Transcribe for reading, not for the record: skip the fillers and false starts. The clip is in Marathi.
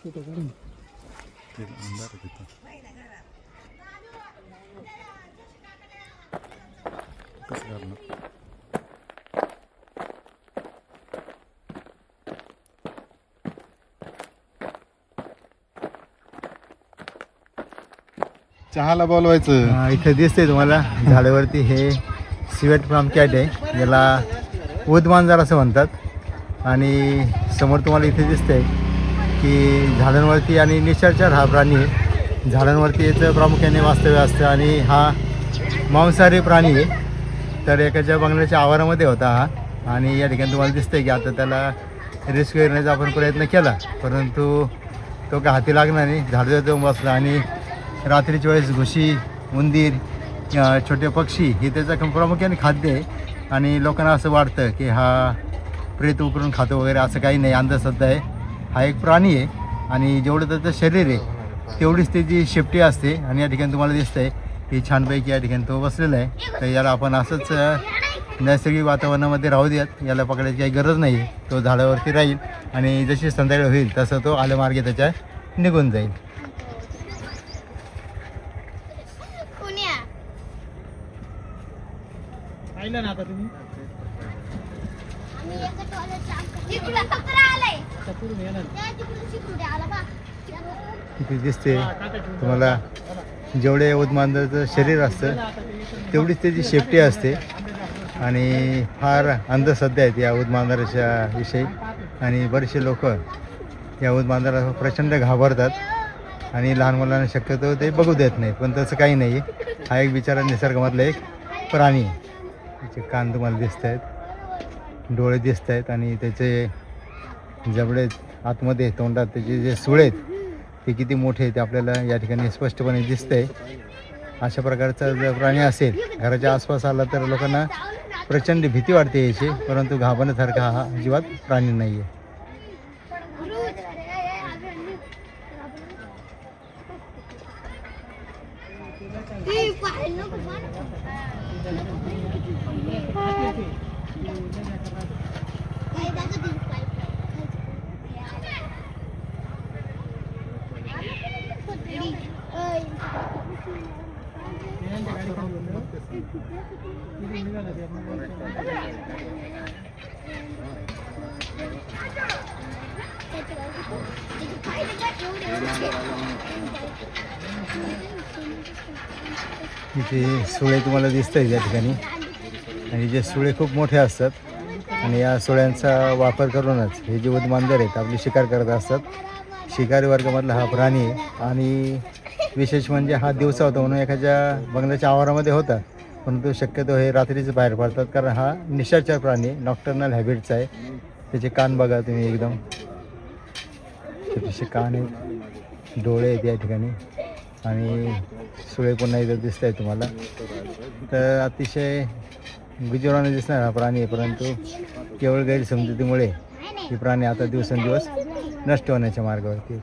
अंधार आहे तिथं. कसं करणार? चहाला बोलवायचं. इथे दिसते तुम्हाला झाडावरती हे सिवेट फ्रॉम कॅट आहे, याला उदमांजर असं म्हणतात. आणि समोर तुम्हाला इथे दिसतंय की झाडांवरती आणि निशाचर हा प्राणी आहे. झाडांवरती याचं प्रामुख्याने वास्तव्य असतं आणि हा मांसाहारी प्राणी आहे. तर एकाच्या बंगल्याच्या आवारामध्ये होता हा, आणि या ठिकाणी तुम्हाला दिसतंय की आता त्याला रेस्क्यू करण्याचा आपण प्रयत्न केला, परंतु तो काय हाती लागला नाही. झाडावर जाऊन बसला आणि रात्रीच्या वेळेस घुशी, उंदीर, छोटे पक्षी हे त्याचं प्रामुख्याने खाद्य आहे. आणि लोकांना असं वाटतं की हा प्रेत उकरून खातो वगैरे, असं काही नाही, अंधश्रद्धा आहे. हा एक प्राणी आहे आणि जेवढं त्याचं शरीर आहे तेवढीच त्याची शेपटी असते. आणि या ठिकाणी तुम्हाला दिसतंय की छानपैकी या ठिकाणी तो बसलेला आहे. तर याला आपण असंच नैसर्गिक वातावरणामध्ये राहू द्यात, याला पकडायची काही गरज नाही. तो झाडावरती राहील आणि जशी संध्याकाळ होईल तसं तो आलेमार्गे त्याच्या निघून जाईल. पाहिलं ना आता तुम्ही इथे दिसते तुम्हाला जेवढे उदमांजराचं शरीर असतं तेवढीच त्याची शेपटी असते. आणि फार अंधश्रद्धा आहेत या उदमांजराच्या विषयी, आणि बरेचसे लोक या उदमांजराला प्रचंड घाबरतात आणि लहान मुलांना शक्यतो ते बघू देत नाहीत. पण तसं काही नाही आहे. हा एक बिचारा निसर्गामधला एक प्राणी आहे. त्याचे कान तुम्हाला दिसत आहेत, डोळे दिसत आहेत, आणि त्याचे जबडे आतमध्ये तोंडात त्याचे जे सुळे आहेत ते किती मोठे आहेत ते आपल्याला या ठिकाणी स्पष्टपणे दिसत आहे. अशा प्रकारचा जर प्राणी असेल घराच्या आसपास आला तर लोकांना प्रचंड भीती वाटते याची, परंतु घाबरण्यासारखा हा अजिबात प्राणी नाही आहे. इथे सुळे तुम्हाला दिसत आहेत या ठिकाणी, आणि जे सुळे खूप मोठे असतात आणि या सुळ्यांचा वापर करूनच हे जे उदमांजर आहेत आपली शिकार करत असतात. शिकारी वर्गामधला हा प्राणी आहे. आणि विशेष म्हणजे हा दिवसा होता म्हणून एखाद्या बंगल्याच्या आवारामध्ये होता, परंतु शक्यतो हे रात्रीच बाहेर पडतात, कारण हा निशाचर प्राणी नॉक्टर्नल हॅबिटचा आहे. त्याचे कान बघा तुम्ही, एकदम छोटेसे कान आहेत, डोळे आहेत या ठिकाणी, आणि सुळे पुन्हा इथं दिसत आहे तुम्हाला. तर अतिशय गुजराने दिसणार हा प्राणी आहे, परंतु केवळ गैरसमजुतीमुळे हे प्राणी आता दिवसेंदिवस नष्ट होण्याच्या मार्गावरती.